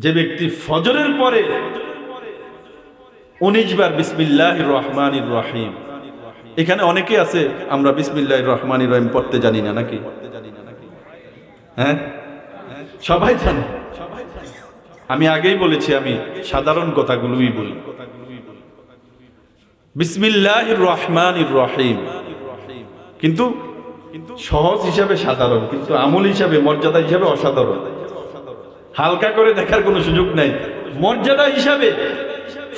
যে ব্যক্তি ফজরের পরে 19 বার বিসমিল্লাহির রহমানির রহিম, এখানে অনেকে আছে আমরা বিসমিল্লাহির রহমানির রহিম পড়তে জানি না নাকি? হ্যাঁ, সবাই জানে। আমি আগেই বলেছি, আমি সাধারণ কথাগুলোই বলি। বিসমিল্লাহির রহমানির রহিম কিন্তু সহজ হিসাবে সাধারণ, কিন্তু আমল হিসাবে, মর্যাদা হিসাবে অসাধারণ। হালকা করে দেখার কোনো সুযোগ নাই। মর্যাদা হিসাবে,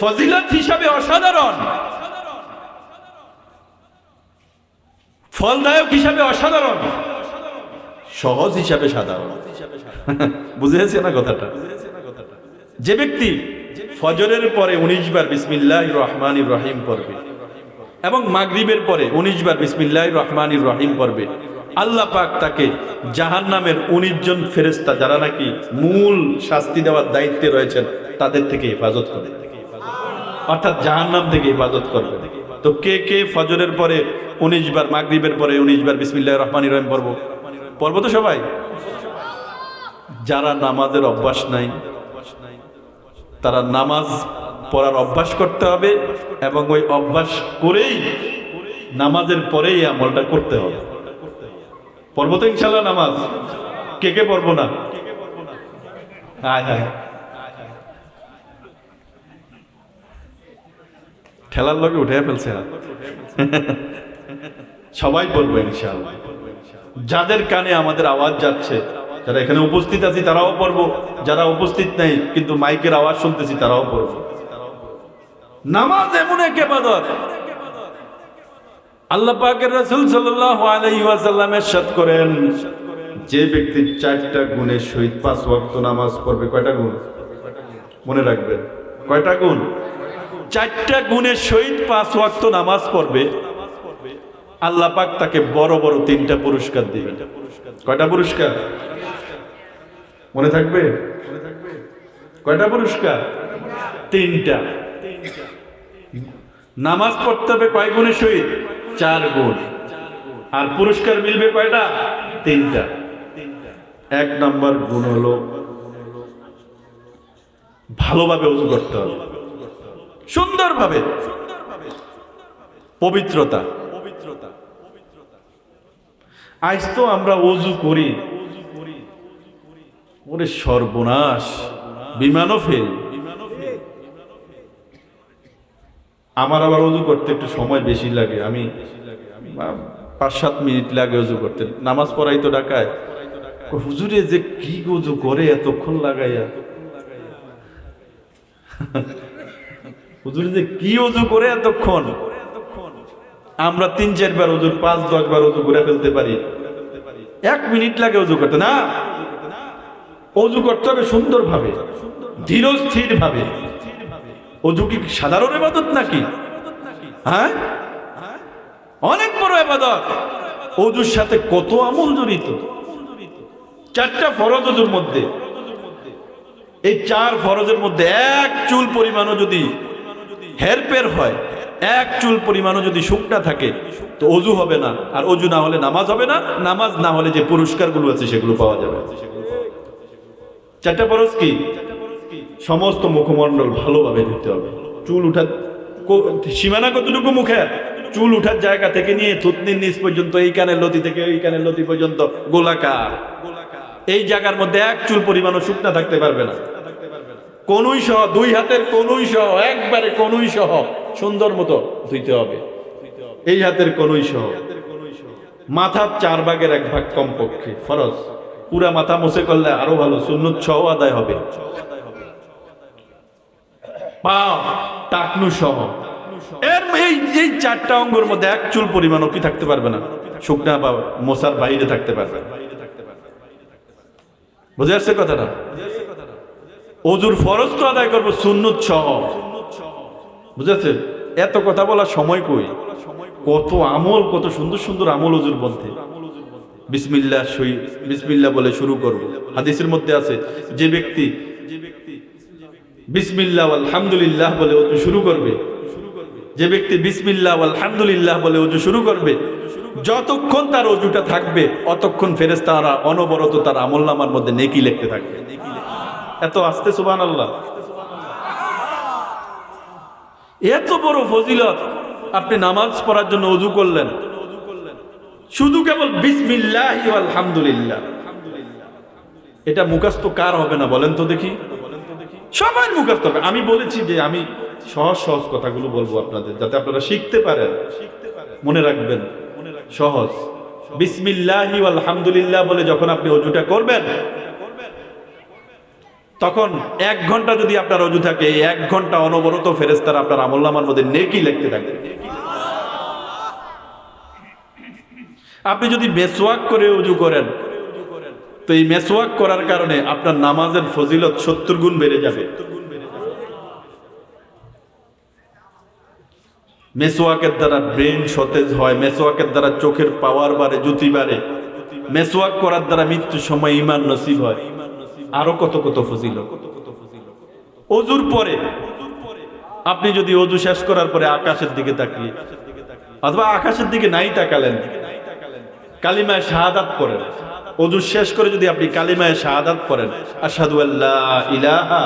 ফজিলত হিসাবে অসাধারণ, ফলদায়ক হিসাবে অসাধারণ, সহজ হিসাবে সাধারণ। বুঝেছে না কথাটা? যে ব্যক্তি ফজরের পরে 19 বার বিসমিল্লাহির রহমানির রহিম পড়বে এবং মাগরিবের পরে 19 বার বিসমিল্লাহির রহমানির রহিম পড়বে, আল্লাহ পাক তাকে জাহান্নামের 19 জন ফেরেশতা, যারা নাকি মূল শাস্তি দেওয়ার দায়িত্বে রয়েছেন, তাদের থেকে হেফাজত করবে, অর্থাৎ জাহান্নাম থেকে হেফাজত করবে। তো কে কে ফজরের পরে 19 বার, মাগরিবের পরে 19 বার বিসমিল্লাহির রহমানির রহিম পড়বো তো সবাই? যারা নামাজের অভ্যাস নাই, তারা নামাজ পড়ার অভ্যাস করতে হবে এবং ওই অভ্যাস করেই নামাজের পরেই আমলটা করতে হবে। পড়বো তো ইনশাআল্লাহ নামাজ? কে কে পড়বো না? হ্যাঁ হ্যাঁ, ঠেলার লগে উঠে ফেলছে। সবাই পড়বো ইনশাআল্লাহ। যাদের কানে আমাদের আওয়াজ যাচ্ছে, যারা এখানে উপস্থিত আছি তারাও পড়বো, যারা উপস্থিত নেই কিন্তু মাইকের আওয়াজ শুনতেছি তারাও পড়বো। নামাজ এমন এক ইবাদত, আল্লাহ পাকের রাসূল সাল্লাল্লাহু আলাইহি ওয়াসাল্লাম ইরশাদ করেন, যে ব্যক্তি 4টা গুণের সহিত 5 ওয়াক্ত নামাজ পড়বে। কয়টা গুণ মনে রাখবেন? কয়টা গুণ? 4টা গুণের সহিত 5 ওয়াক্ত নামাজ পড়বে, আল্লাহ পাক তাকে বড় বড় 3টা পুরস্কার দিবেন। কয়টা পুরস্কার মনে থাকবে? কয়টা পুরস্কার? 3টা। নামাজ পড়তে হবে কয় গুণের সহিত? 4 গুণ। আর পুরস্কার মিলবে কয়টা? 3টা। 1 নম্বর গুণ হলো ভালোভাবে ওযু করতে হবে, সুন্দরভাবে, পবিত্রতা। আজ তো আমরা ওযু করি, ওরে সর্বনাশ, বিমানও ফেল। আমার আবার ওযু করতে একটু সময় বেশি লাগে, আমি 5-7 মিনিট লাগে ওযু করতে। নামাজ পড়াই তো ঢাকায়, হুজুরে যে কি ওযু করে এতক্ষণ লাগাইয়া, হুজুরে যে কি ওযু করে এতক্ষণ। আমরা 3-4 বার ওযুর 5-10 বার ওযু করে ফেলতে পারি, 1 মিনিট লাগে ওযু করতে। না, ওযু করতে হবে সুন্দরভাবে, ধীর স্থির ভাবে। ওযু কি সাধারণ ইবাদত নাকি? হ্যাঁ, অনেক বড় ইবাদত। ওযুর সাথে কত আমল জড়িত। 4টা ফরজ ওযুর মধ্যে, এই 4 ফরজের মধ্যে 1 চুল পরিমাণও যদি হেরফের হয়, 1 চুল পরিমাণও যদি শুকনা থাকে, তো ওযু হবে না। আর ওযু না হলে নামাজ হবে না। নামাজ না হলে যে পুরস্কারগুলো আছে সেগুলো পাওয়া যাবে। 4টা ফরজ কি? সমস্ত মুখমণ্ডল ভালোভাবে ধুতে হবে। চুল উঠার সীমানা কতটুকু মুখের? চুল উঠার জায়গা থেকে নিয়ে থুতনির নিচ পর্যন্ত, এই কানের লতি থেকে এই কানের লতি পর্যন্ত গোলাকার। এই জায়গার মধ্যে 1 চুল পরিমাণও শুকনা থাকতে পারবে না। কনুই সহ, 2 হাতের কনুই সহ, একবারে কনুই সহ সুন্দর মতো ধুইতে হবে। এই হাতের কনুই সহ। মাথার 4 ভাগের 1 ভাগ কমপক্ষে ফরজ। পুরা মাথা মুছে করলে আরো ভালো, সুন্নত সহ আদায় হবে। পা, টাকনু সহ। এই 4টা অঙ্গের মধ্যে 1 চুল পরিমাণও কি থাকতে পারবে না, শুকনা বা মোছার বাইরে থাকতে পারবে। বুঝে আসছে কথাটা? ওযুর ফরজ তো আদায় করবো সুন্নত সহ। বুঝেছে? এত কথা বলার সময় কই? কত আমল, কত সুন্দর সুন্দর আমল ওযুর মধ্যে। বিসমিল্লাহ বলে শুরু করব। হাদিসের মধ্যে আছে, যে ব্যক্তি বিসমিল্লাহ আলহামদুলিল্লাহ বলে ওযু শুরু করবে, যে ব্যক্তি বিসমিল্লাহ আলহামদুলিল্লাহ বলে ওযু শুরু করবে, যতক্ষণ তার ওযুটা থাকবে অতক্ষণ ফেরেশতারা অনবরত তার আমলনামার মধ্যে নেকি লিখতে থাকবে। এত আস্তে সুবহানাল্লাহ। এত বড় ফজিলত, আপনি নামাজ পড়ার জন্য ওযু করলেন, শুধু কেবল বিসমিল্লাহি ওয়া আলহামদুলিল্লাহ, এটা মুখস্থ কার হবে না বলেন তো দেখি? সবাই মুখস্থ হবে। আমি বলেছি যে আমি সহজ সহজ কথাগুলো বলবো আপনাদের, যাতে আপনারা শিখতে পারেন, মনে রাখবেন। সহজ বিসমিল্লাহি ওয়া আলহামদুলিল্লাহ বলে যখন আপনি ওযুটা করবেন, তখন 1 ঘন্টা যদি আপনার ওযু থাকে, 1 ঘন্টা অনবরত ফেরেশতারা আপনার আমলনামার মধ্যে নেকি লিখতে থাকবে। আপনি যদি মেসওয়াক করে ওযু করেন, তো এই মেসওয়াক করার কারণে আপনার নামাজের ফজিলত 70 গুণ বেড়ে যাবে। মেসওয়াকের দ্বারা ব্রেন সতেজ হয়, মেসওয়াকের দ্বারা চোখের পাওয়ার বাড়ে, জ্যোতি বাড়ে, মেসওয়াক করার দ্বারা মৃত্যুর সময় ঈমান নসিব হয়, আরো কত কত ফজিলত। ওযুর পরে আপনি যদি ওযু শেষ করার পরে আকাশের দিকে তাকিয়ে, অথবা আকাশের দিকে নাই তাকালেন, কালিমায়ে শাহাদাত করেন, ওযু শেষ করে যদি আপনি কালিমায়ে শাহাদাত করেন, আশহাদু আল্লা ইলাহা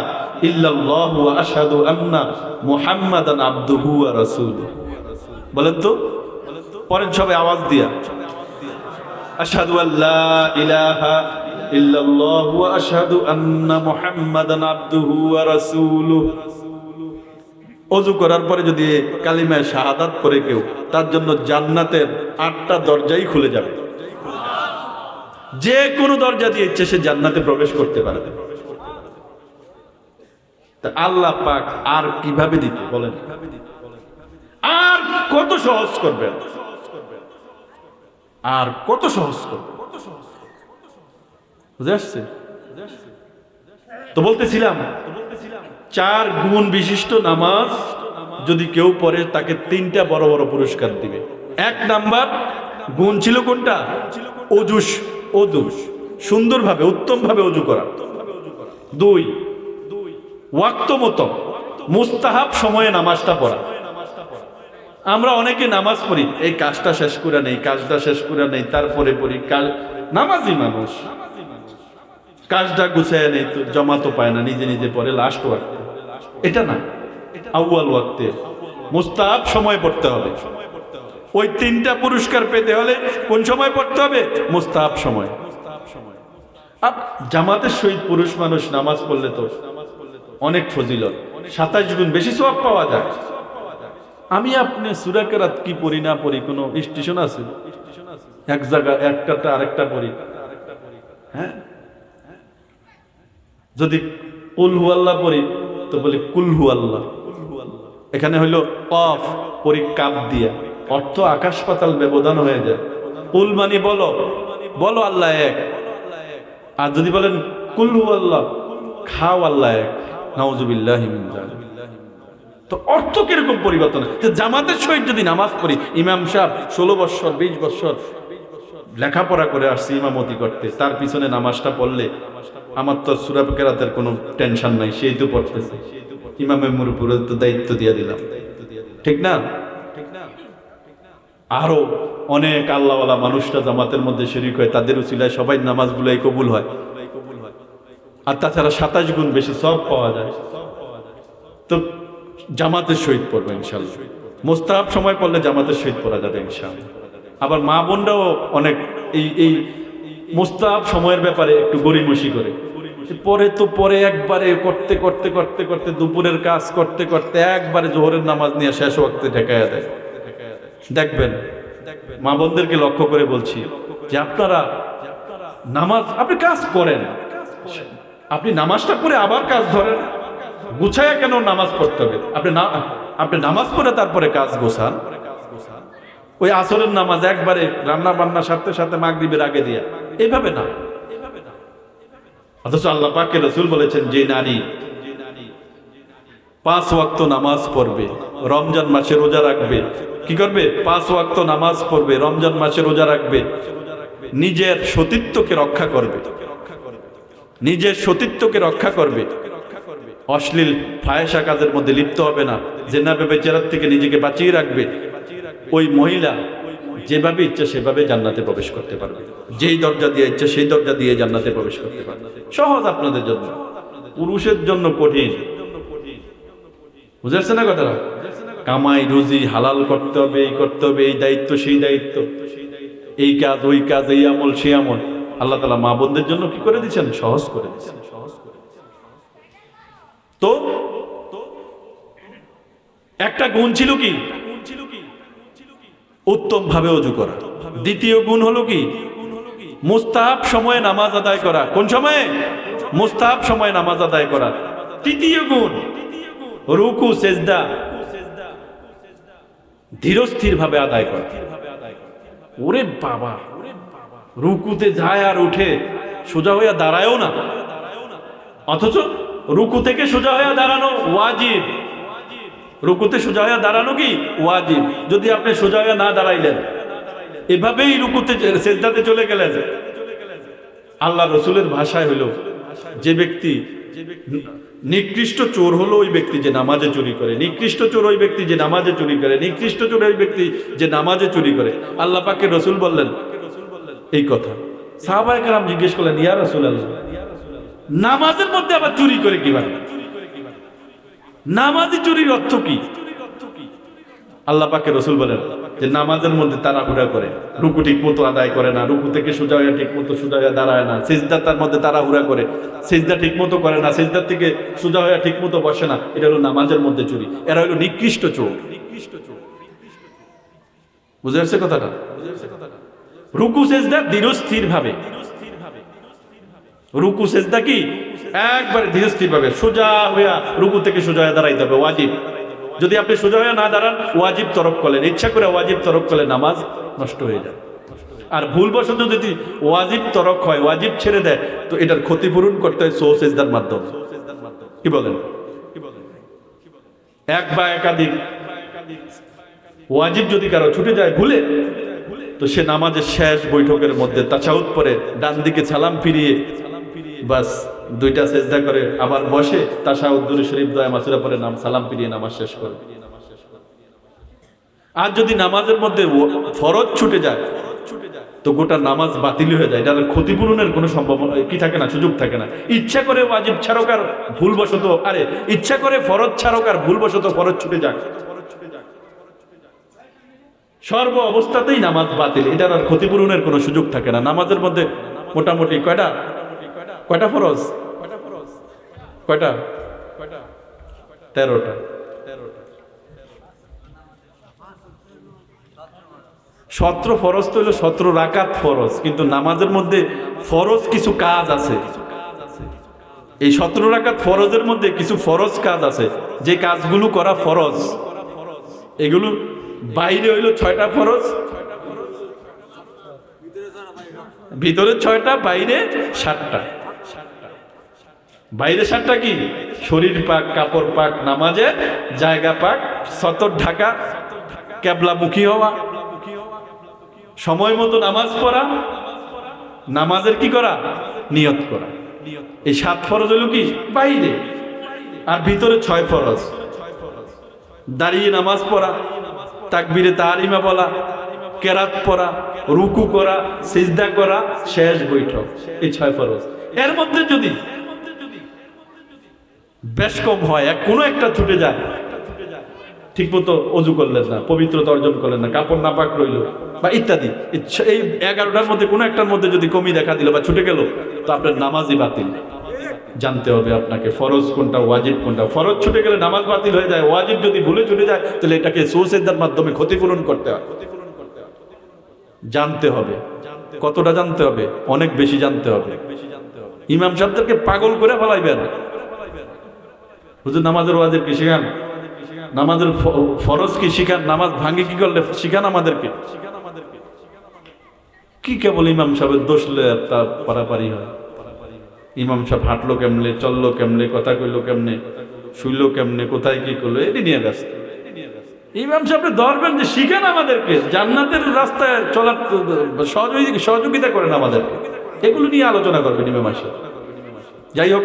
ইল্লাল্লাহু ওয়া আশহাদু আন্না মুহাম্মাদান আবদুহু ওয়া রাসূলুহু, বলেন তো, পড়েন সবাই আওয়াজ দিয়া, আশহাদু আল্লা ইলাহা ইল্লাল্লাহু ওয়া আশহাদু আন্না মুহাম্মাদান আবদুহু ওয়া রাসূলুহু। ওযু করার পরে যদি কালিমায়ে শাহাদাত করে কেউ, তার জন্য জান্নাতের 8টা দরজাই খুলে যাবে। যে কোনো দরজা দিয়ে ইচ্ছে সে জান্নাতে প্রবেশ করতে পারে। তা আল্লাহ পাক আর কিভাবে দিতে বলেন? আর কত সহজ করবেন, আর কত সহজ করবেন, বুঝে আসছে? তো বলতেছিলাম 4 গুণ বিশিষ্ট নামাজ যদি কেউ পড়ে, তাকে 3টা বড় বড় পুরস্কার দিবে। 1 নাম্বার গুণ ছিল কোনটা? ওযু সুন্দরভাবে, উত্তমভাবে ওযু করা। 2 ওয়াক্ত মতো মুস্তাহাব সময়ে নামাজটা পড়া। আমরা অনেকে নামাজ পড়ি, এই কাজটা শেষ করে নেই, কাজটা শেষ করে নেই, তারপরে পড়ি। নামাজি মানুষ কাজটা গুছায় নেই তো জমা তো পায় না, নিজে নিজে পড়ে লাস্ট ওয়াক্তে। এটা না, আউয়াল ওয়াক্তে মুস্তাহাব সময় পড়তে হবে। ওই 3টা পুরস্কার পেতে হলে কোন সময় পড়তে হবে? মুস্তাহাব সময়। জামাতের সহিত পুরুষ মানুষ নামাজ পড়লে তো অনেক ফজিলত, 27 গুণ বেশি সওয়াব পাওয়া যায়। আমি আপনি সূরা কেরাত কি পড়ি না পড়ি কোনো স্টেশন আছে? এক জায়গা একটা আরেকটা পড়ি। হ্যাঁ, যদি কুল হু আল্লাহ পড়ি তো বলি কুল হু আল্লাহ। এখানে হইল কফ পড়ি কাপ দিয়া, অর্থ আকাশ পাতাল ব্যবধান হয়ে যায়। কুল মানে বলো, বলো আল্লাহ এক। আর যদি বলেন কুল হু আল্লাহ, খাও আল্লাহ এক, নাউযুবিল্লাহি মিন যালিক। তো অর্থ কিরকম পরিবর্তন? জামাতের সহিত যদি নামাজ পড়ি, ইমাম সাহেব 16 বছর 20 বছর লেখাপড়া করে আসছি ইমামতি করতে, তার পিছনে নামাজটা পড়লে আমার তো সূরা কেরাতের কোনো টেনশন নাই, সেই তো পড়তেছে, ইমামের উপরে তো দায়িত্ব দিয়ে দিলাম, ঠিক না? আরো অনেক আল্লাহওয়ালা মানুষরা জামাতের মধ্যে শরীক হয়, তাদের উসিলায় সবাই নামাজগুলাই কবুল হয়। আর তাছাড়া 27 গুণ বেশি সওয়াব পাওয়া যায়। তো জামাতের সহিত পড়বে ইনশাআল্লাহ। মুস্তাহাব সময় পড়লে জামাতের সহিত পড়া যাবে ইনশাআল্লাহ। আবার মা বোনরাও অনেক এই মুস্তাহাব সময়ের ব্যাপারে একটু গড়িমসি করে, পরে একবারে করতে করতে করতে করতে দুপুরের কাজ করতে করতে একবারে জোহরের নামাজ নিয়ে শেষ ওয়াক্তে ঠেকায়া দেয়। দেখবেন, মা বোনদেরকে লক্ষ্য করে বলছি যে আপনারা নামাজ, আপনি কাজ করেন, আপনি নামাজটা পড়ে আবার কাজ ধরেন, গুছায়া কেন নামাজ পড়তে হবে? আপনি নামাজ পড়ে তারপরে কাজ গোছান। ওই আসরের নামাজ একবারে রান্না বান্নার সাথে সাথে মাগরিবের আগে দিয়া, এইভাবে না। অথচ আল্লাহ পাকের রাসূল বলেছেন, যে নারী 5 ওয়াক্ত নামাজ পড়বে, রমজান মাসে রোজা রাখবে, কি করবে? 5 ওয়াক্ত নামাজ পড়বে, রমজান মাসে রোজা রাখবে, নিজের সতীত্বকে রক্ষা করবে, নিজের সতীত্বকে রক্ষা করবে, অশ্লীল ফাহেশা কাজের মধ্যে লিপ্ত হবে না, জিনা ব্যভিচার থেকে নিজেকে বাঁচিয়ে রাখবে, ওই মহিলা যেভাবে ইচ্ছা সেভাবে জান্নাতে প্রবেশ করতে পারবে। যেই দরজা দিয়ে ইচ্ছা সেই দরজা দিয়ে জান্নাতে প্রবেশ করতে পারবে। সহজ আপনাদের জন্য। পুরুষের জন্য কঠিন। বুঝাচ্ছে না কথাটা? কামাই রুজি হালাল করতে হবে, এই করতে হবে, এই দায়িত্ব সেই দায়িত্ব, এই কাজ ওই কাজ, এই আমল সেই আমল। আল্লাহ তাআলা মা বোনদের জন্য কি করে দিচ্ছেন? সহজ করে দিচ্ছেন। তো একটা গুণ ছিল কি? উত্তম ভাবে অজু করা। দ্বিতীয় গুণ হলো কি? মুস্তাহাব সময়ে নামাজ আদায় করা। কোন সময়ে? মুস্তাহাব সময়ে নামাজ আদায় করা। তৃতীয় গুণ রুকু সেজদা ধীরস্থির ভাবে আদায় করা। ওরে বাবা, রুকুতে যায় আর উঠে, সোজা হইয়া দাঁড়ায়ও না, অথচ রুকু থেকে সোজা হইয়া দাঁড়ানো ওয়াজিব। রুকুতে সোজা হইয়া দাঁড়ানো কি ওয়াজিব। যদি আপনি সোজা হইয়া না দাঁড়াইলেন, এভাবেই রুকুতে সেজদাতে চলে গেলেন, আল্লাহ রসুলের ভাষায় হইল যে ব্যক্তি নিকৃষ্ট চোর হলো ওই ব্যক্তি যে নামাজে চুরি করে, নিকৃষ্ট চোর ওই ব্যক্তি যে নামাজে চুরি করে, নিকৃষ্ট চোর ওই ব্যক্তি যে নামাজে চুরি করে। আল্লাহ পাকের রসুল বললেন এই কথা। সাহাবায়ে কেরাম জিজ্ঞেস করলেন, ইয়া রাসূলুল্লাহ, নামাজের মধ্যে আবার চুরি করে কিভাবে? নামাজে চুরির অর্থ কি? আল্লাহ পাকের রসুল বলেন যে নামাজের মধ্যে তাড়াহুড়া করে, রুকু ঠিক মতো আদায় করে না, রুকু থেকে সোজা হয়ে ঠিক মতো সোজা হয়ে দাঁড়ায় না, সিজদা তার মধ্যে তাড়াহুড়া করে, সিজদা ঠিক মতো করে না, সিজদার থেকে সোজা হয়ে ঠিক মতো বসে না, এটা হলো নামাজের মধ্যে চুরি। এরা হলো নিকৃষ্ট চোর। বুঝে আসছে কথাটা? রুকু সেজদা ধীরস্থির ভাবে, রুকু সেজদা কি একবারে ধীরস্থির ভাবে সোজা হইয়া রুকু থেকে সোজা হয়ে দাঁড়াইতে হবে, ওয়াজিব। যদি আপনি সোজা হয়ে না দাঁড়ান, ওয়াজিব তরক করলেন, ইচ্ছা করে ওয়াজিব তরক করলে নামাজ নষ্ট হয়ে যায়। আর ভুলবশত যদি ওয়াজিব তরক হয়, ওয়াজিব ছেড়ে দেয়, তো এটার ক্ষতিপূরণ করতে হয় সহজ সেজদার মাধ্যমে। কি বলেন? এক বা একাধিক ওয়াজিব যদি কারো ছুটে যায় ভুলে, তো সে নামাজের শেষ বৈঠকের মধ্যে তাশাহুদ পড়ে ডান দিকে সালাম ফিরিয়ে বাস দুইটা সেজদা করে আবার বসে তাশাহুদ দুরূদ শরীফ দোয়া মাসুরা পড়ে নাম সালাম ফিরিয়ে নামাজ শেষ করে। আর যদি নামাজের মধ্যে ফরজ ছুটে যায়, তো গোটা নামাজ বাতিল হয়ে যায়। এটার ক্ষতিপূরণের কোনো সম্ভাবনা কি থাকে না, সুযোগ থাকে না। ইচ্ছা করে ওয়াজিব ছাড়ক আর ভুলবশত, ইচ্ছা করে ফরজ ছাড়ক আর ভুলবশত ফরজ ছুটে যাক, সর্ব অবস্থাতেই নামাজ বাতিল। এটার আর ক্ষতিপূরণের কোনো সুযোগ থাকে না। নামাজের মধ্যে মোটামুটি কয়টা ফরজ? কয়টা? 13টা। 17 ফরজ তো হলো 17 রাকাত ফরজ, কিন্তু নামাজের মধ্যে ফরজ কিছু কাজ আছে। এই 17 রাকাত ফরজের মধ্যে কিছু ফরজ কাজ আছে, যে কাজগুলো করা ফরজ। এগুলো বাইরে হইল 6টা ফরজ, ভিতরে 6টা, বাইরে 7টা। বাইরে 7টা কি? শরীর পাক, কাপড় পাক, নামাজের জায়গা পাক, সতর ঢাকা, কেবলামুখী হওয়া, সময় মতো নামাজ পড়া, নামাজের কি করা? নিয়ত করা। এই 7 ফরজ হলো কি বাইরে, আর ভিতরে 6 ফরজ। দাঁড়িয়ে নামাজ পড়া, তাকবীরে তাহরিমা বলা, কেরাত পড়া, রুকু করা, সিজদা করা, শেষ বৈঠক, এই 6 ফরজ। এর মধ্যে যদি বেশ কম হয়, কোনো একটা ছুটে যায়, ঠিক মতো অজু করলেন না, পবিত্রতা অর্জন করলেন না, কাপড় নাপাক রইল বা ইত্যাদি, এই 11টার মধ্যে কোনো একটার মধ্যে যদি কমি দেখা দিল বা ছুটে গেল, তো আপনার নামাজই বাতিল। জানতে হবে আপনাকে ফরজ কোনটা, ওয়াজিব কোনটা। ফরজ ছুটে গেলে নামাজ বাতিল হয়ে যায়, ওয়াজিব যদি ভুলে ছুটে যায়, তাহলে এটাকে সুজদার মাধ্যমে ক্ষতিপূরণ করতে হয়। জানতে হবে। কতটা জানতে হবে? অনেক বেশি জানতে হবে। ইমাম সাহেবদেরকে পাগল করে ফেলাইবেন, হুজুর নামাজের ওয়াজিব কি শিখান, নামাজের ফরজ কি শিখান, নামাজ ভাঙে কি করলে শিখান আমাদেরকে। কি কেবল ইমাম সাহেবের দোষ তা পারাপারি হয়? ইমাম সাহেব হাঁটলো কেমনে, চললো কেমনে, কথা কইলো কেমনে, শুইলো কেমনে, কোথায় কি করলো, এটি নিয়ে ব্যস্ত। ইমাম সাহেব ধরবেন যে শিখান আমাদেরকে, জান্নাতের রাস্তায় চলার সহযোগিতা করেন আমাদেরকে, এগুলো নিয়ে আলোচনা করবেন ইমাম সাহেব। যাই হোক,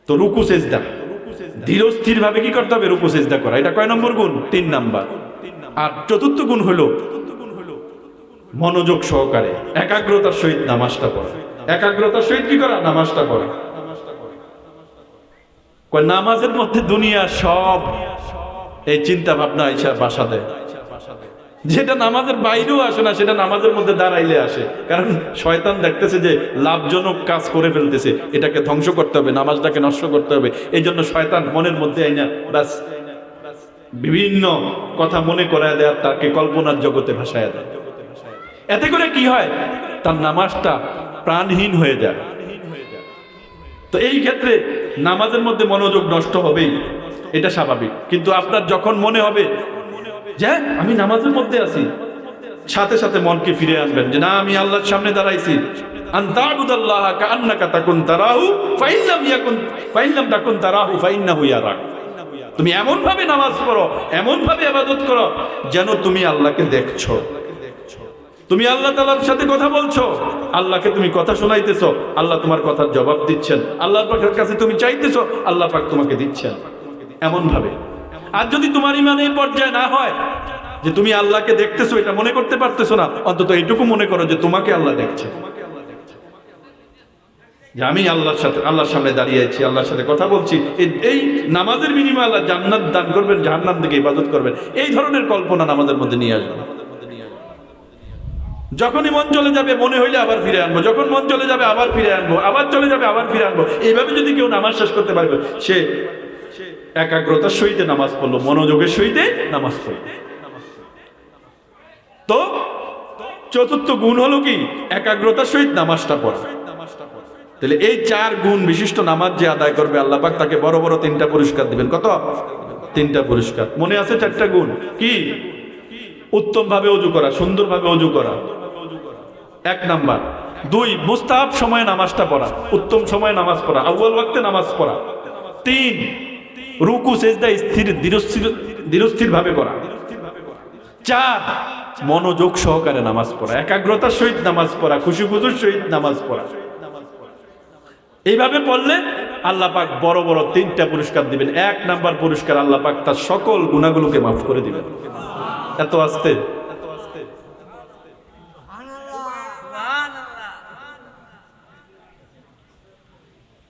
তো রুকু সেজদা ধীরস্থির ভাবে কি করতে হবে? রুকু সেজদা করা। এটা কয় নম্বর গুণ? 3 নাম্বার। আর চতুর্থ গুণ হলো মনোযোগ সহকারে একাগ্রতার সহিত নামাজটা পড়া। একাগ্রতার সহিত কি করা? নামাজটা পড়া। কয় নামাজের মধ্যে দুনিয়া সব এই চিন্তা ভাবনা আইসা বাসা দেয়, যেটা নামাজের বাইরেও আসে না সেটা নামাজের মধ্যে দাঁড়াইলে আসে। কারণ শয়তান দেখতেছে যে লাভজনক কাজ করে ফেলতেছে, এটাকে ধ্বংস করতে হবে, নামাজটাকে নষ্ট করতে হবে। এই জন্য শয়তান মনের মধ্যে আইনা ব্যাস বিভিন্ন কথা মনে করায় দেয়, তাকে কল্পনার জগতে ভাসায় দেয়। এতে করে কি হয়? তার নামাজটা প্রাণহীন হয়ে যায়। তো এই ক্ষেত্রে নামাজের মধ্যে মনোযোগ নষ্ট হবেই, এটা স্বাভাবিক। কিন্তু আপনার যখন মনে হবে যে আমি নামাজের মধ্যে আছি, সাথে সাথে মনকে ফিরে আনবেন যে না, আমি আল্লাহর সামনে দাঁড়াইছি। আনতাবুদাল্লাহ কাআন্নাকা তাকুন তারাহু ফাইন লাম তাকুন তারাহু ফাইন্নাহু ইয়ারাক। তুমি এমন ভাবে নামাজ পড়ো, এমন ভাবে ইবাদত করো যেন তুমি আল্লাহকে দেখছো। তুমি আল্লাহ তাআলার সাথে কথা বলছো, আল্লাহকে তুমি কথা শোনাইতেছো, আল্লাহ তোমার কথার জবাব দিচ্ছেন। আল্লাহর পাকের কাছে তুমি চাইতেছো, আল্লাহ পাক তোমাকে দিচ্ছেন, এমন ভাবে। আর যদি তোমার ঈমান এই পর্যায়ে না হয় যে তুমি আল্লাহকে দেখতেছো, এটা মনে করতে পারতেছো না, অন্তত এইটুকু মনে করো যে তোমাকে আল্লাহ দেখছে, যে আমি আল্লাহর সামনে দাঁড়িয়ে আছি, আল্লাহর সাথে কথা বলছি। এই নামাজের বিনিময়ে আল্লাহ জান্নাত দান করবেন, জাহান্নাম থেকে ইবাদত করবেন, এই ধরনের কল্পনা নামাজের মধ্যে নিয়ে আসবেন। যখনই মন চলে যাবে মনে হইলে আবার ফিরে আনবো, যখন মন চলে যাবে আবার ফিরে আনবো, আবার চলে যাবে আবার ফিরে আনবো। এইভাবে যদি কেউ নামাজ শেষ করতে পারবে, সে একাগ্রতার সহিত নামাজ পড়লো, মনোযোগের সহিত নামাজ পড়লো। তো চতুর্থ গুণ হলো কি? একাগ্রতার সহিত নামাজটা পড়া। তাহলে এই 4 গুণ বিশিষ্ট নামাজ যে আদায় করবে, আল্লাহ পাক তাকে বড় বড় 3টা পুরস্কার দিবেন। কত? 3টা পুরস্কার। মনে আছে 4টা গুণ কি? উত্তম ভাবে ওযু করা, সুন্দর ভাবে ওযু করা, 1 নাম্বার। 2, মুস্তাহাব সময়ে নামাজটা পড়া, উত্তম সময়ে নামাজ পড়া, আউয়াল ওয়াক্তে নামাজ পড়া। 3, রুকু সেজদা ধীরস্থির ভাবে করা। 4, মনোযোগ সহকারে নামাজ পড়া, একাগ্রতার সহিত নামাজ পড়া, খুশি খুজুর সহিত নামাজ পড়া। এইভাবে পড়লে আল্লাহ পাক বড় বড় 3টা পুরস্কার দিবেন। 1 নাম্বার পুরস্কার, আল্লাহ পাক তার সকল গুনাহগুলোকে মাফ করে দিবেন। এত আস্তে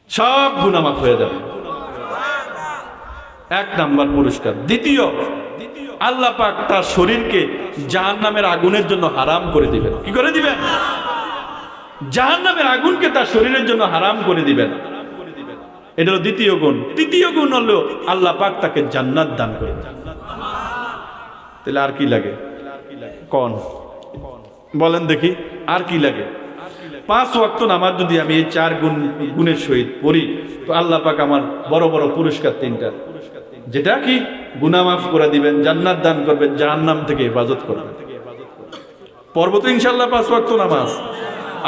সব গুনাহ মাফ হয়ে যাবে, 1 নাম্বার পুরস্কার। দ্বিতীয়, আল্লাহ পাক তার শরীরকে জাহান্নামের আগুনের জন্য হারাম করে দিবেন। কি করে দিবেন? জাহান্নামের আগুনকে তার শরীরের জন্য হারাম করে দিবেন। এটা হলো দ্বিতীয় গুণ। তৃতীয় গুণ হলো আল্লাহ পাক তাকে জান্নাত দান করবেন। তাহলে আর কি লাগে? কোন বলেন দেখি, আর কি লাগে? 5 ওয়াক্ত নামাজ যদি আমি এই 4 গুণের সহিত পড়ি, তো আল্লাহ পাক আমার বড় বড় পুরস্কার 3টা, যেটা কি? গুনাহ মাফ করে দিবেন, জান্নাত দান করবেন, জাহান্নাম থেকে হেফাজত করবেন। পড়ব তো ইনশাআল্লাহ 5 ওয়াক্ত নামাজ।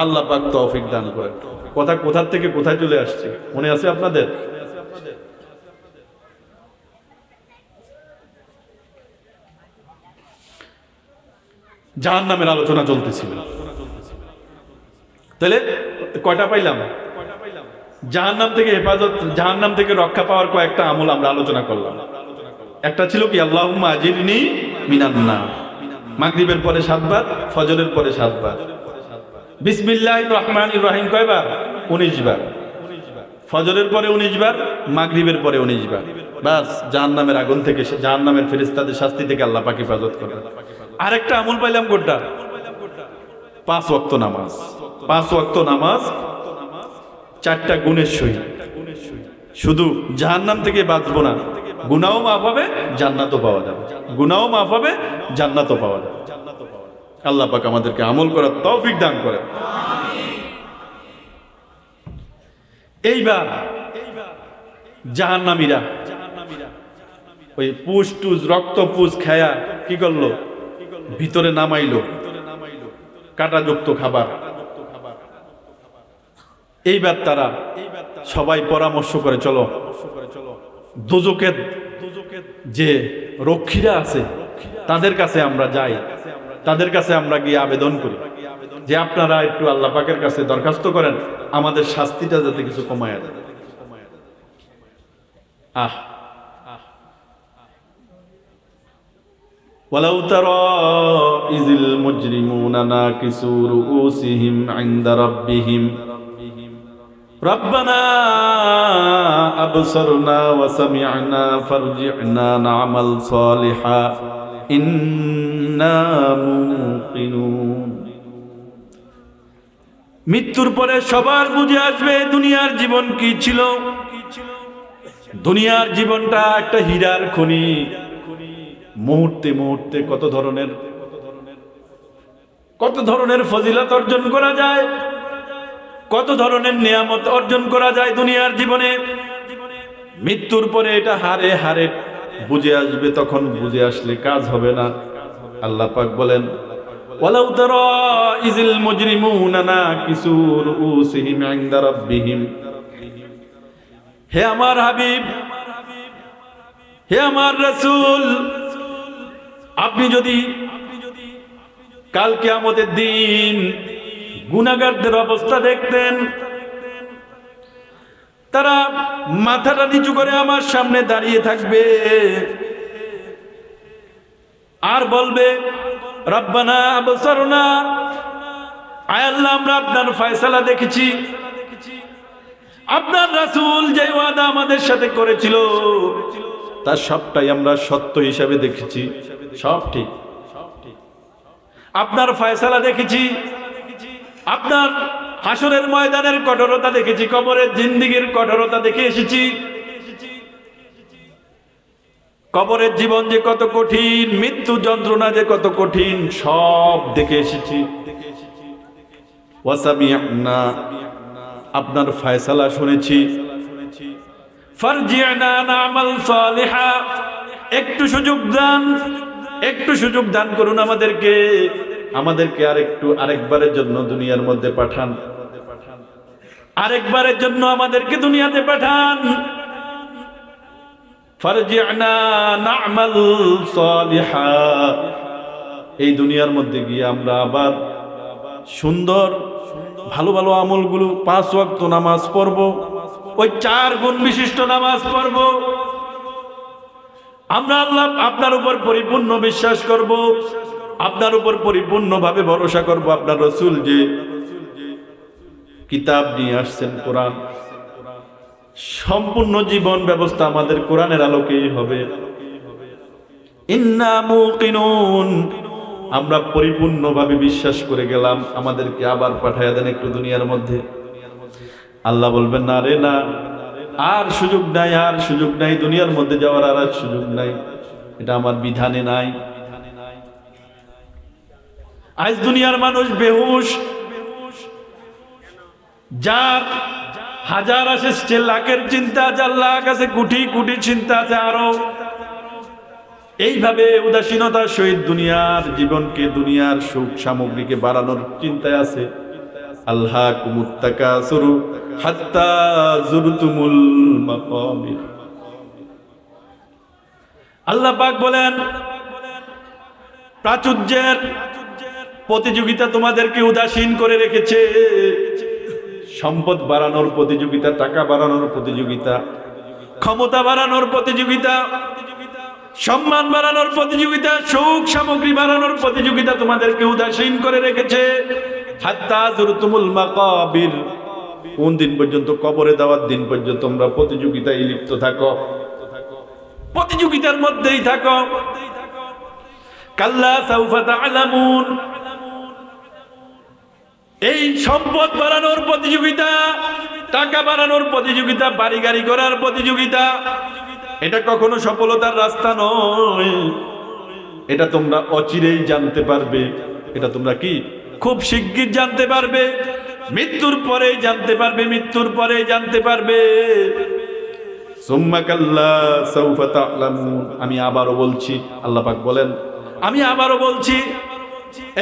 আল্লাহ পাক তৌফিক দান করেন। কথা কোথা থেকে কোথায় চলে আসছে মনে আছে আপনাদের? জাহান্নামের আলোচনা চলতেছিল। তাহলে কয়টা পাইলাম? জাহান্নাম থেকে হেফাজত, জাহান্নাম থেকে রক্ষা পাওয়ার কয়েকটা আমল আমরা আলোচনা করলাম। একটা ছিল কি? আল্লাহুম্মা আজিরনি মিনান নার। মাগরিবের পরে 7 বার, ফজরের পরে 7 বার। বিসমিল্লাহির রহমানির রহিম কয়বার? 19 বার। ফজরের পরে 19 বার, মাগরিবের পরে 19 বার। বাস, জাহান্নামের আগুন থেকে, জাহান্নামের ফেরেশতাদের শাস্তি থেকে আল্লাহ পাক হেফাজত করবেন। আরেকটা আমল পাইলাম কোনটা? 5 ওয়াক্ত নামাজ। 5 ওয়াক্ত নামাজ 4টা গুণের সহিত। শুধু জাহান্নাম থেকে বাঁচবো না, গুনাহও মাফ হবে, জান্নাতও পাওয়া যাবে। গুনাহও মাফ হবে, জান্নাতও পাওয়া যাবে। আল্লাহ পাক আমাদেরকে আমল করার তৌফিক দান করেন। এইবার জাহান্নামীরা ওই পুষ টুস রক্ত পুষ খায়া কি করলো? ভিতরে নামাইলো কাঁটাযুক্ত খাবার। এইবার তারা সবাই পরামর্শ করে, চলো দোজখের যে রক্ষীরা আছে তাদের কাছে আমরা যাই, তাদের কাছে আমরা গিয়ে আবেদন করি যে আপনারা একটু আল্লাহ পাকের কাছে দরখাস্ত করেন আমাদের শাস্তিটা যাতে কিছু কমায় দেয়। ওয়ালাউ তারা ইযিল মুজরিমুনা নাকিসু রুউসিহিম ইনদা রাব্বিহিম রব্বানা আবসারনা ওয়া সামি'না ফারজি'না না'মাল সালিহা ইন্না মুকিনুন। মৃত্যুর পরে সবার বুঝে আসবে দুনিয়ার জীবন কি ছিল। দুনিয়ার জীবনটা একটা হীরার খনি। মুহূর্তে মুহূর্তে কত ধরনের ফজিলত অর্জন করা যায়, কত ধরনের নিয়ামত অর্জন করা যায় দুনিয়ার জীবনে। মৃত্যুর পরে এটা হারে হারে বুঝে আসবে, তখন বুঝে আসলে কাজ হবে না। আল্লাহ পাক বলেন ওয়ালাউ তারা ইযিল মুজরিমুনা নাকিসু রুউসিহিম ইনদা রাব্বিহিম। হে আমার হাবিব, হে আমার রাসূল, আপনি যদি কাল কিয়ামতের দিন গুনাহগারদের অবস্থা দেখতেন, তারা মাথাটা নিচু করে আমার সামনে দাঁড়িয়ে থাকবে আর বলবে রব্বানা আবসারনা, আয় আল্লাহ আমরা আপনার ফয়সালা দেখেছি, আপনার রাসূল যে ওয়াদা আমাদের সাথে করেছিল তার সবটাই আমরা সত্য হিসাবে দেখেছি, সব ঠিক। আপনার ফয়সালা দেখেছি, আপনার হাসরের ময়দানের কঠোরতা দেখেছি, কবরের জিন্দেগীর কঠোরতা দেখে এসেছি। কবরের জীবন যে কত কঠিন, মৃত্যু যন্ত্রণা যে কত কঠিন, সব দেখে এসেছি। ওয়াসামি'না, আপনার ফয়সালা শুনেছি। ফারজি'না না'মাল সালিহা, একটু সুযোগ দান করুন আমাদেরকে আরেকবারের জন্য দুনিয়ার মধ্যে পাঠান, আরেকবারের জন্য আমাদেরকে দুনিয়াতে পাঠান। ফারজি'না না'মাল সালিহা, এই দুনিয়ার মধ্যে গিয়ে আমরা আবার সুন্দর ভালো ভালো আমলগুলো, 5 ওয়াক্ত নামাজ পড়ব, ওই 4 গুণ বিশিষ্ট নামাজ পড়ব। আমরা আল্লাহ আপনার উপর পরিপূর্ণ বিশ্বাস করব, আপনার উপর পরিপূর্ণভাবে ভরসা করব। আপনার রাসূল যে কিতাব নিয়ে আসছেন কোরআন, সম্পূর্ণ জীবন ব্যবস্থা আমাদের কোরআনের আলোকেই হবে। ইন্না মুকিনুন, আমরা পরিপূর্ণভাবে বিশ্বাস করে গেলাম, আমাদেরকে আবার পাঠায়া দেন একটু দুনিয়ার মধ্যে। আল্লাহ বলবেন না রে না, আর সুযোগ নাই, দুনিয়ার মধ্যে যাওয়ার আর সুযোগ নাই, এটা আমার বিধানে নাই। আজ দুনিয়ার মানুষ বেহুশ, যার হাজার আসে লাখের চিন্তা আছে, আল্লাহর কাছে কোটি কোটি চিন্তা আছে আরো। এইভাবে উদাসীনতার সহিত দুনিয়ার জীবনকে, দুনিয়ার সুখ সামগ্রীকে বাড়ানোর চিন্তায় আছে। আল্লাহকুমুত তাকাসুরু হাত্তা যুরতুমুল মাকাবির। আল্লাহ পাক বলেন প্রাচুর্যের প্রতিযোগিতা তোমাদেরকে উদাসীন করে রেখেছে। সম্পদ বাড়ানোর প্রতিযোগিতা, টাকা বাড়ানোর প্রতিযোগিতা, ক্ষমতা বাড়ানোর প্রতিযোগিতা, সম্মান বাড়ানোর প্রতিযোগিতা, সুখ সামগ্রী বাড়ানোর প্রতিযোগিতা তোমাদেরকে উদাসীন করে রেখেছে। হাত্তা যুরতুমুল মাকাবির, কোন দিন পর্যন্ত? কবরে দেওয়ার দিন পর্যন্ত তোমরা প্রতিযোগিতায় লিপ্ত থাকো, প্রতিযোগিতার মধ্যেই থাকো। কাল্লা সাউফা তা'লামুন, এই সম্পদ বাড়ানোর প্রতিযোগিতা, টাকা বাড়ানোর প্রতিযোগিতা, বাড়ি গাড়ি করার প্রতিযোগিতা, এটা কখনো সফলতার রাস্তা নয়। এটা তোমরা অচিরেই জানতে পারবে। এটা তোমরা কি খুব শিগগির জানতে পারবে, মৃত্যুর পরেই জানতে পারবে, মৃত্যুর পরেই জানতে পারবে। সুম্মা কাল্লা সাউফা তা'লামুন, আমি আবারও বলছি, আল্লাহ পাক বলেন আমি আবারও বলছি,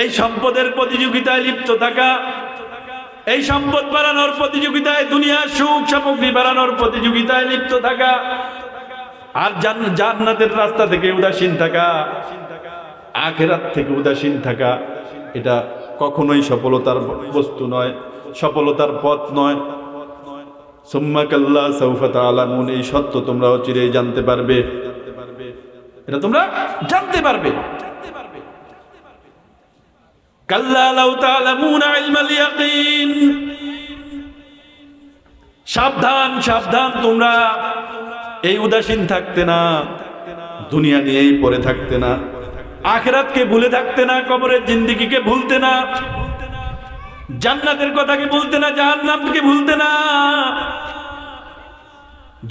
এই সম্পদের প্রতিযোগিতায় লিপ্ত থাকা, এই সম্পদ বাড়ানোর প্রতিযোগিতায়, দুনিয়ার সুখ সামগ্রী বাড়ানোর প্রতিযোগিতায় লিপ্ত থাকা, আর জান্নাতের রাস্তা থেকে উদাসীন থাকা, আখিরাত থেকে উদাসীন থাকা, এটা কখনোই সফলতার বস্তু নয়, সফলতার পথ নয়। সুম্মা কাল্লা সাউফা তা'লামুন, এই সত্য তোমরা অচিরেই জানতে পারবে, এটা তোমরা জানতে পারবে। কাল্লা লাউ তা'লামুনা ইলমাল ইয়াকিন, সাবধান সাবধান, তোমরা এই উদাসীন থাকতে না, দুনিয়া নিয়েই পড়ে থাকতে না, আখিরাতকে ভুলে থাকতে না, কবরের জিন্দেগিকে ভুলতে না, জান্নাতের কথাকে ভুলতে না, জাহান্নামকে ভুলতে না।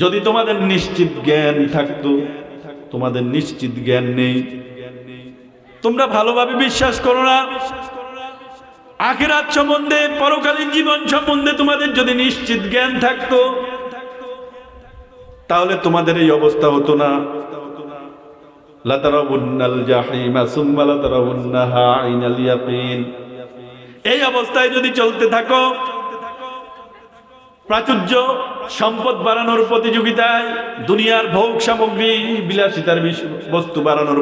যদি তোমাদের নিশ্চিত জ্ঞান থাকতো, তোমাদের নিশ্চিত জ্ঞান নেই, তোমরা ভালোভাবে বিশ্বাস করো না, আখিরাত সম্বন্ধে, পরকালীন জীবন সম্বন্ধে তোমাদের যদি নিশ্চিত জ্ঞান থাকতো, তাহলে তোমাদের এই অবস্থা হতো না। লাতারাউন্নাল জাহিমা সুম্মা লাতারাউন্নাহা আইনাল ইয়াকিন। এই অবস্থায় যদি চলতে থাকো, প্রাচুর্য, সম্পদ বাড়ানোর প্রতিযোগিতায়, দুনিয়ার ভোগ সামগ্রী, বিলাসিতার বস্তু বাড়ানোর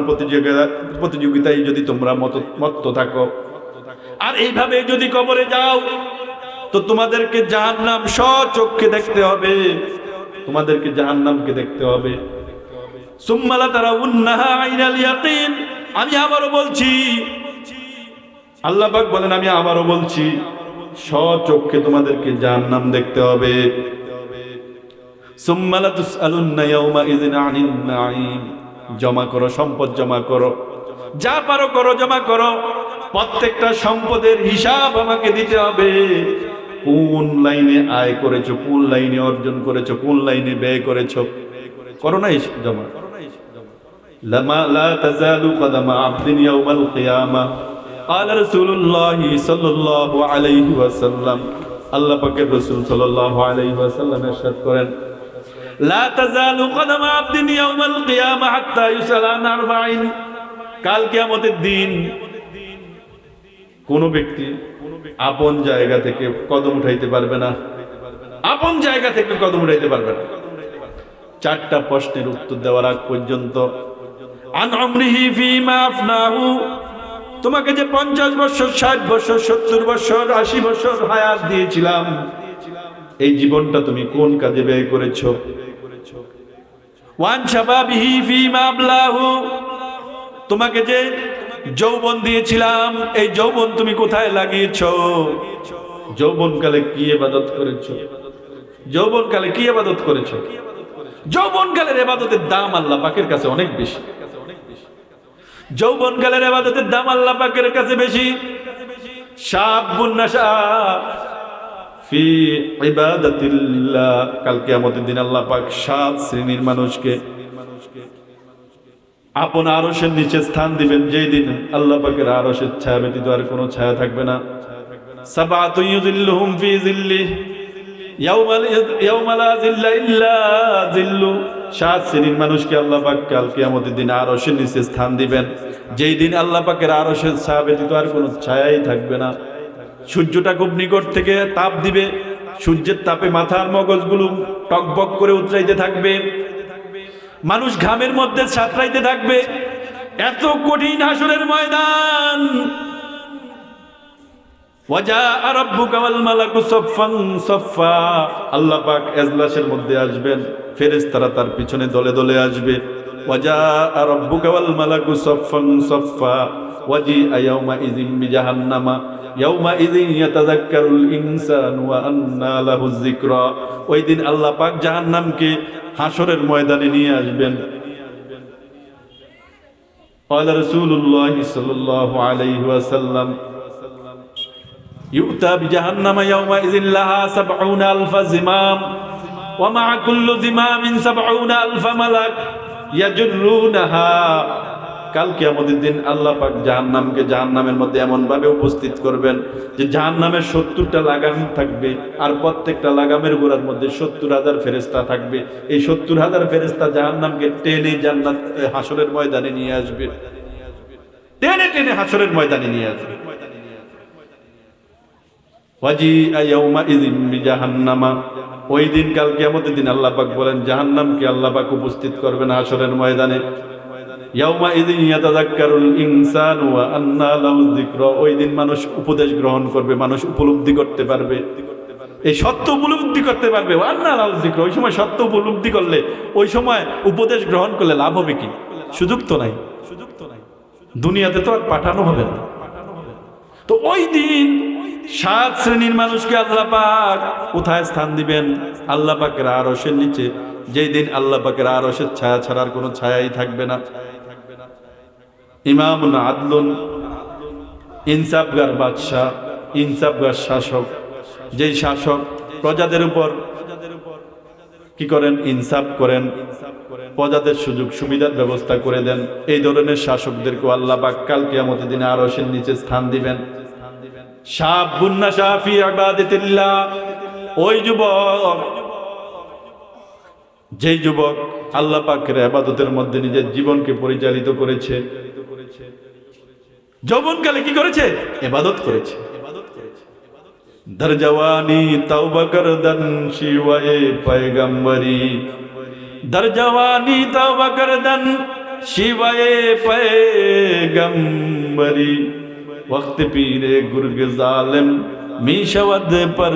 প্রতিযোগিতায় যদি তোমরা মত্ত থাকো, আর এইভাবে যদি কবরে যাও, তো তোমাদেরকে জাহান্নাম স্বচক্ষে দেখতে হবে, তোমাদেরকে জাহান্নামকে দেখতে হবে। সুম্মা লাতারাউন্নাহা আইনাল ইয়াকিন। আমি আবারও বলছি, আল্লাহ পাক বলেন, আমি আবারও বলছি, স্বচক্ষে তোমাদেরকে জাহান্নাম দেখতে হবে। সুম্মা লাতুসআলুন্না ইয়াওমাইযিন আনিন নাঈম। জমা করো, সম্পদ জমা করো, যা পারো করো, জমা করো। প্রত্যেকটা সম্পদের হিসাব আমাকে দিতে হবে। কোন লাইনে আয় করেছো, কোন লাইনে অর্জন করেছো, কোন লাইনে ব্যয় করেছো, করো না জমা। লা তাযালু কদামা আবদিন ইয়াওমাল কিয়ামা। قال رسول الله صلى الله عليه وسلم। আল্লাহ পাকের রাসূল সাল্লাল্লাহু আলাইহি ওয়াসাল্লাম ইরশাদ করেন, লা তাযালু কদামা আবদিন ইয়াওমাল কিয়ামা হাত্তা ইউসালা আন আরবাঈন। কাল কিয়ামতের দিন কোন ব্যক্তি আপন জায়গা থেকে কদম উঠাইতে পারবে না, আপন জায়গা থেকে কদম উঠাইতে পারবে না, চারটা প্রশ্নের উত্তর দেওয়ার আগ পর্যন্ত। আন আমরিহি ফীমা আফনাহু। তোমাকে যে 50 বছর, 60 বছর, 70 বছর, 80 বছর হায়াত দিয়েছিলাম, এই জীবনটা তুমি কোন কাজে ব্যয় করেছো? ওয়ান শাবাবিহি ফীমা আবলাহু। তোমাকে যে যৌবন দিয়েছিলাম, এই যৌবন তুমি কোথায় লাগিয়েছো? যৌবনকালে কি ইবাদত করেছো? যৌবনকালে কি ইবাদত করেছো? যৌবনকালের ইবাদতের দাম আল্লাহ পাকের কাছে অনেক বেশি। যৌবনকালের ইবাদতের দাম আল্লাহ পাকের কাছে বেশি। শাবুন নাশা ফি ইবাদাতিল্লাহ। কাল কিয়ামতের দিন আল্লাহ পাক 7 শ্রেণীর মানুষকে আপন আরশের নিচে স্থান দিবেন, যেই দিন আল্লাহ পাকের আরশের ছায়া ব্যতীত আর কোনো ছায়া থাকবে না। সাবাতু ইউযিল্লুহুম ফি যিল্লিহি ইয়াওমা লা যিল্লা ইল্লা যিল্লু। 7 শ্রেণীর মানুষকে আল্লাহ পাক কাল কিয়ামতের দিন আরশের নিচে স্থান দিবেন, যেই দিন আল্লাহ পাকের আরশের ছায়া ব্যতীত আর কোনো ছায়াই থাকবে না। সূর্যটা খুব নিকট থেকে তাপ দিবে, সূর্যের তাপে মাথার মগজগুলো টকবক করে উতরাইতে থাকবে, মানুষ ঘামের মধ্যে সাঁতরাইতে থাকবে। এত কঠিন হাসরের ময়দান। ওয়াজা রাব্বুকা ওয়াল মালাকু সাফফান সাফফা। আল্লাহ পাক এজলাসের মধ্যে আসবেন, ফেরেশতারা তার পিছনে দলে দলে আসবে। ওয়াজা রাব্বুকা ওয়াল মালাকু সাফফান সাফফা ওয়াজিআ ইয়াওমা ইযিন বিজাহান্নামা ইয়াওমা ইযিন ইয়াতাযাক্কারুল ইনসানু ওয়া আন্না লাহুয যিকরা। ওই দিন আল্লাহ পাক জাহান্নামকে হাসরের ময়দানে নিয়ে আসবেন। قال رسول الله صلى الله عليه وسلم يؤتى بجهنم يومئذ لها 70,000 زمام ومع كل زمام 70,000 ملك يجرونها। কাল কিয়ামতের দিন আল্লাহ পাক জাহান্নামকে জাহান্নামের মধ্যে এমন ভাবে উপস্থিত করবেন যে জাহান্নামের 70টা লাগাম থাকবে, আর প্রত্যেকটা লাগামের গোড়ার মধ্যে 70,000 ফেরেশতা থাকবে। এই 70,000 ফেরেশতা জাহান্নামকে টেনে জান্নাত হাসরের ময়দানে নিয়ে আসবে, টেনে টেনে হাসরের ময়দানে নিয়ে আসবে। ওয়াজিআ ইয়াওমা ইযিন বিজাহান্নামা। ওই দিন কাল কিয়ামতের দিন আল্লাহ পাক বলেন জাহান্নামকে আল্লাহ পাক উপস্থিত করবেন হাসরের ময়দানে। ইয়াওমা ইযিন ইয়াতাযাক্কারুল ইনসানু ওয়া আন্না লাহু যিকরা। ওই দিন মানুষ উপদেশ গ্রহণ করবে, মানুষ উপলব্ধি করতে পারবে, এই সত্য উপলব্ধি করতে পারবে। ওয়া আন্না লাহু যিকরা। ওই সময় সত্য উপলব্ধি করলে, ওই সময় উপদেশ গ্রহণ করলে লাভ হবে কি? সুযোগ তো নাই, দুনিয়াতে তো আর পাঠানো হবে না। তো ওই দিন সাত শ্রেণীর মানুষকে আল্লাহ পাক কোথায় স্থান দিবেন? আল্লাহ পাকের আরশের নিচে, যেই দিন আল্লাহ পাকের আরশের ছায়া ছাড়ার কোনো ছায়াই থাকবে না। ইমামুন আদলুন, ইনসাফগার বাদশাহ, ইনসাফগার শাসক, যেই শাসক প্রজাদের উপর কি করেন? ইনসাফ করেন, প্রজাদের সুযোগ সুবিধার ব্যবস্থা করে দেন। এই ধরনের শাসকদেরকে আল্লাহ পাক কাল কিয়ামতের দিনে আরশের নিচে স্থান দিবেন। শাবুন নাশা ফি ইবাদাতিল্লাহ, ওই যুবক, যেই যুবক আল্লাহ পাকের ইবাদতের মধ্যে নিজের জীবনকে পরিচালিত করেছে, যৌবনকালে কি করেছে? ইবাদত করেছে। দরজওয়ানি তওবা করদন শিওয়ে পয়গম্বরি, দরজওয়ানি তওবা করদন শিওয়ে পয়গম্বরি, वक्त पीरे गुर्ग जालिम मीशवद पर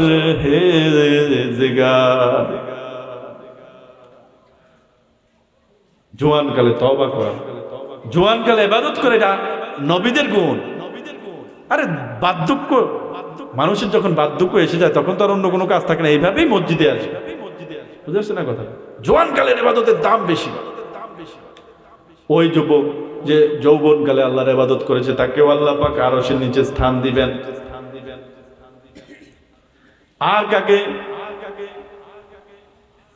हेज़गार। জোয়ান কালে তওবা করা, জোয়ান কালে ইবাদত করে, এটা নবীদের গুণ। আরে বার্ধক্য, মানুষের যখন বার্ধক্য এসে যায় তখন তো আর অন্য কোনো কাজ থাকে না, এইভাবেই মসজিদে আসে। বুঝতে পারছেন না কথা? জোয়ান কালের ইবাদতের দাম বেশি। ওই যুবক যে যৌবনকালে আল্লাহর ইবাদত করেছে তাকেও আল্লাহ পাক আরশের নিচে স্থান দিবেন। আর কাকে?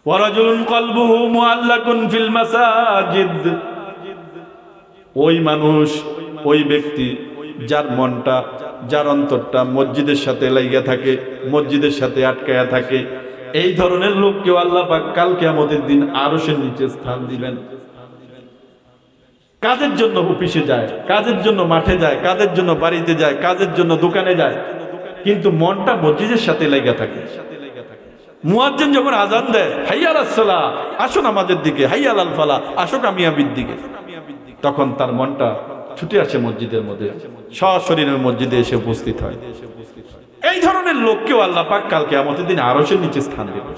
ওয়ারাজুলুন কলবুহু মুআল্লাকুন ফিল মাসাজিদ, ওই মানুষ, ওই ব্যক্তি যার মনটা, যার অন্তরটা মসজিদের সাথে লাগিয়া থাকে, মসজিদের সাথে আটকায়া থাকে, এই ধরনের লোককেও আল্লাহ পাক কাল কিয়ামতের দিন আরশের নিচে স্থান দিবেন। কাজের জন্য অফিসে যায়, কাজের জন্য মাঠে যায়, কাজের জন্য বাড়িতে যায়, কাজের জন্য দোকানে যায়, কিন্তু মনটা মসজিদের সাথে লেগে থাকে। মুয়াজ্জিন যখন আজান দেয়, হাইয়া আলাস সালাহ, আসো নামাজের দিকে, হাইয়া আলাল ফালাহ, আসো কামিয়াবির দিকে, তখন তার মনটা ছুটে আসে মসজিদের মধ্যে, সশরীরে মসজিদে এসে উপস্থিত হয়। এই ধরনের লোককেও আল্লাহ পাক কাল কিয়ামতের দিন আরশের নিচে স্থান দেবেন।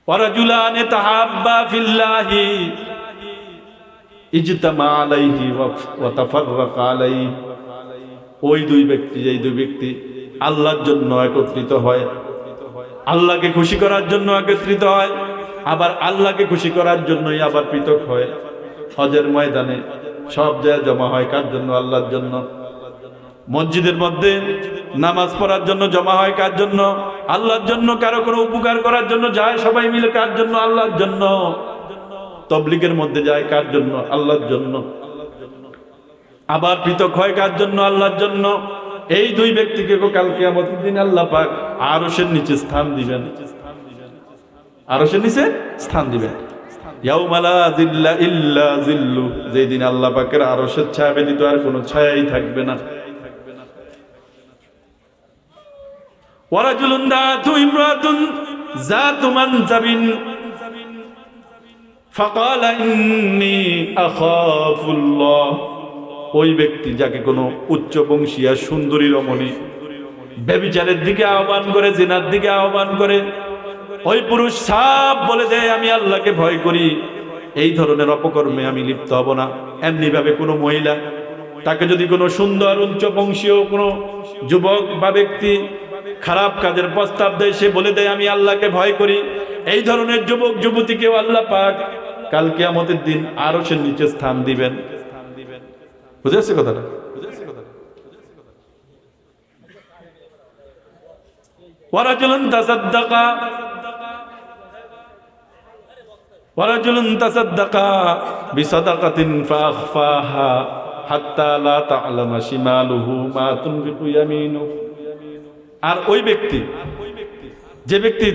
ওয়ারাজুলান তাহাব্বা ফিল্লাহি ইজতামা আলাইহি ওয়া তাফাররাকা আলাইহি, ওই দুই ব্যক্তি, এই দুই ব্যক্তি আল্লাহর জন্য একত্রিত হয়, আল্লাহকে খুশি করার জন্য একত্রিত হয়, আবার আল্লাহকে খুশি করার জন্যই আবার পৃথক হয়। হজের ময়দানে সব জায়গায় জমা হয় কার জন্য? আল্লাহর জন্য। মসজিদের মধ্যে নামাজ পড়ার জন্য জমা হয় কার জন্য? আল্লাহর জন্য। কারো কোনো উপকার করার জন্য যায় সবাই মিলে কার জন্য? আল্লাহর জন্য। তাবলীগের মধ্যে যায় কার জন্য? আল্লাহর জন্য। আবার পৃথক হয় কার জন্য? আল্লাহর জন্য। এই দুই ব্যক্তিকে কাল কিয়ামতের দিন আল্লাহ পাক আরশের নিচে স্থান দিবেন, আরশের নিচে স্থান দিবেন। ইয়াউমা লা যিল্লা ইল্লা যিল্লু, যেই দিন আল্লাহ পাকের আরশের ছায়া ব্যতীত আর কোনো ছায়াই থাকবে না। ওয়ারাজুলুন দাআতু ইমরাতুন যাতু মানসাবিন ফাকালা ইন্নী আখাফুল্লাহ, ওই ব্যক্তি যাকে কোনো উচ্চ বংশীয়া সুন্দরী রমণী ব্যভিচারের দিকে আহ্বান করে, জিনার দিকে আহ্বান করে, ওই পুরুষ সাপ বলে দেয় আমি আল্লাহকে ভয় করি, এই ধরনের অপকর্মে আমি লিপ্ত হব না। এমনি ভাবে কোনো মহিলা তাকে যদি কোনো সুন্দর উচ্চ বংশীয় কোনো যুবক বা ব্যক্তি খারাপ কাজের প্রস্তাব দেয়, সে বলে দেয় আমি আল্লাহকে ভয় করি, এই ধরনের যুবক যুবতীকেও আল্লাহ পাক কাল কিয়ামতের দিন আরশের নিচে স্থান দিবেন। বুঝে আসছে কথাটা? ওয়ারাজুলুন তাসাদ্দাকা, ওয়ারাজুলুন তাসাদ্দাকা বিসাদাকাতিন ফাআখফাহা হাত্তা লা তা'লামা শিমালুহু মা তুনফিকু ইয়ামিনুহু, আর ওই ব্যক্তি, যে ব্যক্তি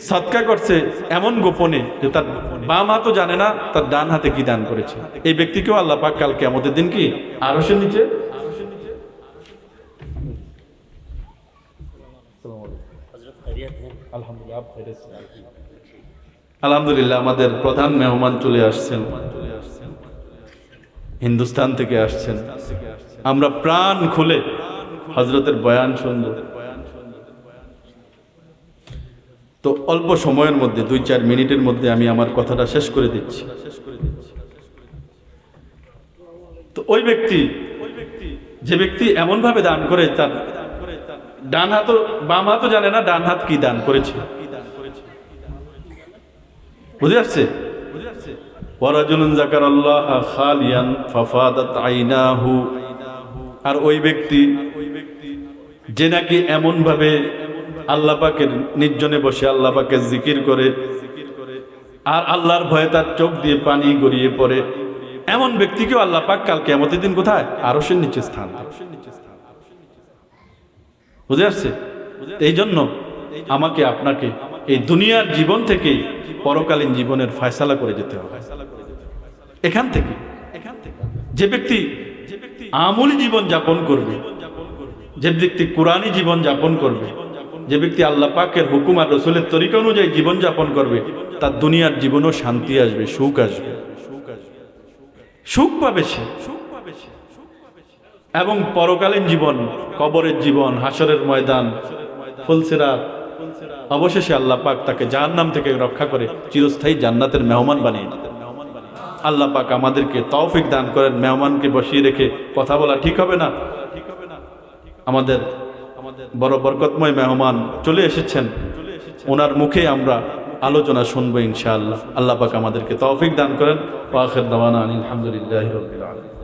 সদকা করছে এমন গোপনে যে তার বাম হাতও জানে না তার ডান হাতে কি দান করেছে, এই ব্যক্তিকেও আল্লাহ পাক কাল কিয়ামতের দিন কি আরশের নিচে। আলহামদুলিল্লাহ, আমাদের প্রধান মেহমান চলে আসছেন, হিন্দুস্তান থেকে আসছেন। আমরা প্রাণ খুলে হযরতের বয়ান শুনব। তো অল্প সময়ের মধ্যে 2-4 মিনিটের মধ্যে আমি আমার কথাটা শেষ করে দিচ্ছি। তো ওই ব্যক্তি যে ব্যক্তি এমন ভাবে দান করে তার ডান হাত বাম হাতও জানে না ডান হাত কি দান করেছে। বুঝে আসছে? ওয়ারাজুলুন যাকারাল্লাহা খালিয়ান ফাফাদাত আইনাহু, আর ওই ব্যক্তি যে নাকি এমন ভাবে আল্লাহ পাকের নির্জনে বসে আল্লাহ পাকের জিকির করে আর আল্লাহর ভয়ে তার চোখ দিয়ে পানি গড়িয়ে পড়ে, এমন ব্যক্তিকেও আল্লাহ পাক কাল কিয়ামতের দিন কোথায়? আরশের নিচে স্থান। বুঝে আসছে? এই জন্য আমাকে আপনাকে এই দুনিয়ার জীবন থেকেই পরকালীন জীবনের ফয়সালা করে যেতে হবে। এখান থেকে যে ব্যক্তি আমলি জীবন যাপন করবে, যে ব্যক্তি কোরআনী জীবন যাপন করবে, যে ব্যক্তি আল্লাহ পাকের হুকুম আর রসুলের তরিকা অনুযায়ী জীবন যাপন করবে, তার দুনিয়ার জীবনও শান্তি আসবে, সুখ আসবে, সুখ পাবে সে। এবং পরকালীন জীবন, কবরের জীবন, হাসরের ময়দান, ফুলসিরাত, অবশেষে আল্লাহ পাক তাকে জাহান্নাম থেকে রক্ষা করে চিরস্থায়ী জান্নাতের মেহমান বানিয়ে দেন। আল্লাহ পাক আমাদেরকে তৌফিক দান করেন। মেহমানকে বসিয়ে রেখে কথা বলা ঠিক হবে না। আমাদের বড় বরকতময় মেহমান চলে এসেছেন, ওনার মুখে আমরা আলোচনা শুনবো ইনশাআল্লাহ। আল্লাহ পাক আমাদেরকে তৌফিক দান করেন। ওয়া আখির দাওয়ানা আলহামদুলিল্লাহি রাব্বিল আলামিন।